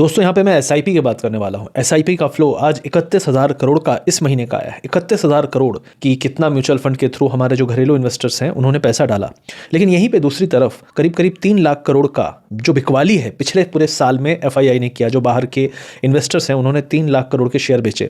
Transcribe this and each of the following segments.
दोस्तों यहाँ पे मैं एसआईपी की बात करने वाला हूँ। एसआईपी का फ्लो आज 31,000 करोड़ का इस महीने का आया है। 31,000 करोड़ की कितना म्यूचुअल फंड के थ्रू हमारे जो घरेलू इन्वेस्टर्स हैं उन्होंने पैसा डाला। लेकिन यहीं पे दूसरी तरफ करीब करीब 3 लाख करोड़ का जो बिकवाली है पिछले पूरे साल में एफआईआई ने किया। जो बाहर के इन्वेस्टर्स हैं उन्होंने 3 लाख करोड़ के शेयर बेचे।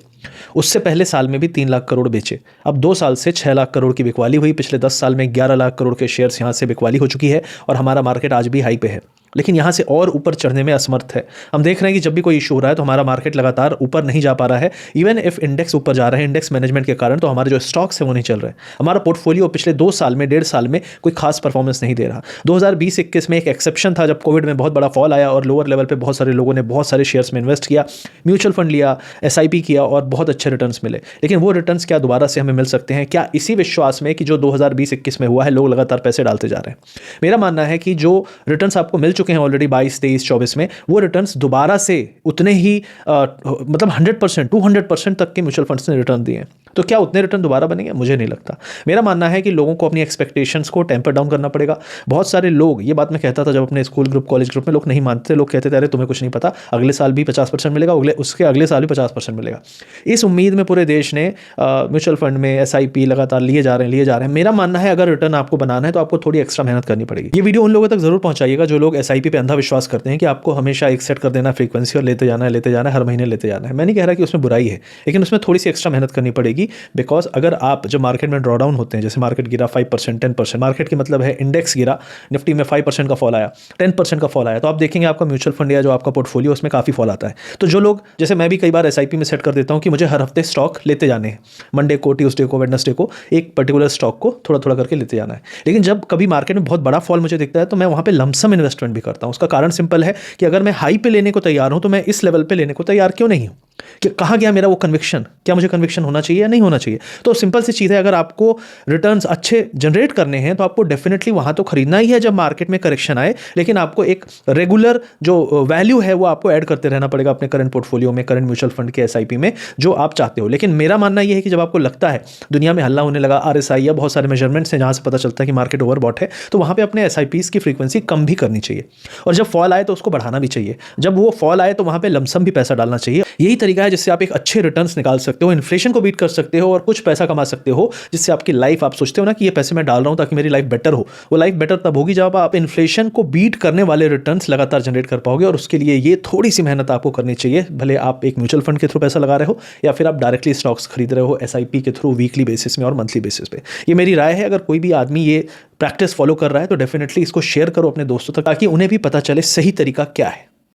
उससे पहले साल में भी 3 लाख करोड़ बेचे। अब 2 साल से 6 लाख करोड़ की बिकवाली हुई। पिछले 10 साल में 11 लाख करोड़ के शेयर्स यहाँ से बिकवाली हो चुकी है और हमारा मार्केट आज भी हाई पे है। लेकिन यहाँ से और ऊपर चढ़ने में असमर्थ है। हम देख रहे हैं कि जब भी कोई इशू हो रहा है तो हमारा मार्केट लगातार ऊपर नहीं जा पा रहा है। इवन इफ इंडेक्स ऊपर जा रहे हैं इंडेक्स मैनेजमेंट के कारण, तो हमारे जो स्टॉक्स है वो नहीं चल रहे हैं। हमारा पोर्टफोलियो पिछले 2 साल में 1.5 साल में कोई खास परफॉर्मेंस नहीं दे रहा। 2020-21 में एक एक्सेप्शन था जब कोविड में बहुत बड़ा फॉल आया और लोअर लेवल पर बहुत सारे लोगों ने बहुत सारे शेयर्स में इन्वेस्ट किया, म्यूचुअल फंड लिया, एसआईपी किया और बहुत अच्छे रिटर्न्स मिले। लेकिन वो रिटर्न्स क्या दोबारा से हमें मिल सकते हैं क्या इसी विश्वास में कि जो 2020-21 में हुआ है लोग लगातार पैसे डालते जा रहे हैं? मेरा मानना है कि जो रिटर्न्स आपको मिल चुके हैं ऑलरेडी 22-23-24 में, वो रिटर्न्स दोबारा से उतने ही मतलब 100%, 200% तक के म्यूचुअल फंड्स ने रिटर्न दिए हैं। तो क्या उतने रिटर्न दोबारा बनेंगे? मुझे नहीं लगता। मेरा मानना है कि लोगों को अपनी एक्सपेक्टेशंस को टेम्पर डाउन करना पड़ेगा। बहुत सारे लोग, ये बात मैं कहता था जब अपने स्कूल ग्रुप कॉलेज ग्रुप में, लोग नहीं मानते। लोग कहते थे अरे तुम्हें कुछ नहीं पता, अगले साल भी 50% मिलेगा, उसके अगले साल भी 50% मिलेगा। इस उम्मीद में पूरे देश ने म्यूचुअल फंड में एसआईपी लगातार लिए जा रहे हैं। मेरा मानना है अगर रिटर्न आपको बनाना है तो आपको थोड़ी एक्स्ट्रा मेहनत करनी पड़ेगी। ये वीडियो उन लोगों तक जरूर पहुंचाइएगा जो लोग एसआईपी पे अंधा विश्वास करते हैं कि आपको हमेशा एक सेट कर देना फ्रीक्वेंसी और लेते जाना है, हर महीने लेते जाना है। मैं नहीं कह रहा कि उसमें बुराई है, लेकिन उसमें थोड़ी सी एक्स्ट्रा मेहनत करनी पड़ेगी। बिकॉज अगर आप जब मार्केट में ड्रॉ डाउन होते हैं, जैसे मार्केट गिरा 5%, 10%, मार्केट की मतलब है इंडेक्स गिरा, निफ्टी में 5% का फॉल आया, 10% का फॉल आया, तो आप देखेंगे आपका म्यूचुअल फंड या जो आपका पोर्टफोलियो उसमें काफ़ी फॉल आता है। तो जो लोग, जैसे मैं भी कई बार एसआईपी में सेट कर देता हूँ कि मुझे हर हफ्ते स्टॉक लेते जाने हैं, मंडे को, ट्यूसडे को, वेडनेसडे को एक पर्टिकुलर स्टॉक को थोड़ा थोड़ा करके लेते जाना है। लेकिन जब कभी मार्केट में बहुत बड़ा फॉल मुझे दिखता है तो मैं वहाँ पे लमसम इन्वेस्टमेंट भी करता हूँ। उसका कारण सिंपल है कि अगर मैं हाई पे लेने को तैयार हूँ तो मैं इस लेवल पे लेने को तैयार क्यों नहीं हूँ? कि कहाँ गया मेरा वो कन्विक्शन? क्या मुझे कन्विक्शन होना चाहिए या नहीं होना चाहिए? तो सिंपल सी चीज़ है, अगर आपको रिटर्न्स अच्छे जनरेट करने हैं तो आपको डेफिनेटली वहाँ तो खरीदना ही है जब मार्केट में करेक्शन आए, लेकिन आपको एक रेगुलर जो वैल्यू है वो आपको ऐड करते रहना पड़ेगा अपने करंट पोर्टफोलियो में, करंट म्यूचुअल फंड के एसआईपी में जो आप चाहते हो। लेकिन मेरा मानना यह है कि जब आपको लगता है दुनिया में हल्ला होने लगा, आरएसआई या बहुत सारे मेजरमेंट्स हैं जहाँ से पता चलता है कि मार्केट ओवरबॉट है, तो वहाँ पर अपने एसआईपीज की फ्रीक्वेंसी कम भी करनी चाहिए और जब फॉल आए तो उसको बढ़ाना भी चाहिए। जब वो फॉल आए तो वहाँ पर लमसम भी पैसा डालना चाहिए। यही तरीका है जिससे आप एक अच्छे रिटर्न्स निकाल सकते हो, इन्फ्लेशन को बीट कर सकते हो और कुछ पैसा कमा सकते हो, जिससे आपकी लाइफ, आप सोचते हो ना कि ये पैसे मैं डाल रहा हूं ताकि मेरी लाइफ बेटर हो, वो लाइफ बेटर तब होगी जब आप इन्फ्लेशन को बीट करने वाले रिटर्न्स लगातार जनरेट कर पाओगे। और उसके लिए ये थोड़ी सी मेहनत आपको करनी चाहिए, भले आप एक म्यूचुअल फंड के थ्रू पैसा लगा रहे हो या फिर आप डायरेक्टली स्टॉक्स खरीद रहे हो एसआईपी के थ्रू वीकली बेसिस में और मंथली बेसिस पे। ये मेरी राय है। अगर कोई भी आदमी ये प्रैक्टिस फॉलो कर रहा है तो डेफिनेटली इसको शेयर करो अपने दोस्तों तक, ताकि उन्हें भी पता चले सही तरीका क्या है।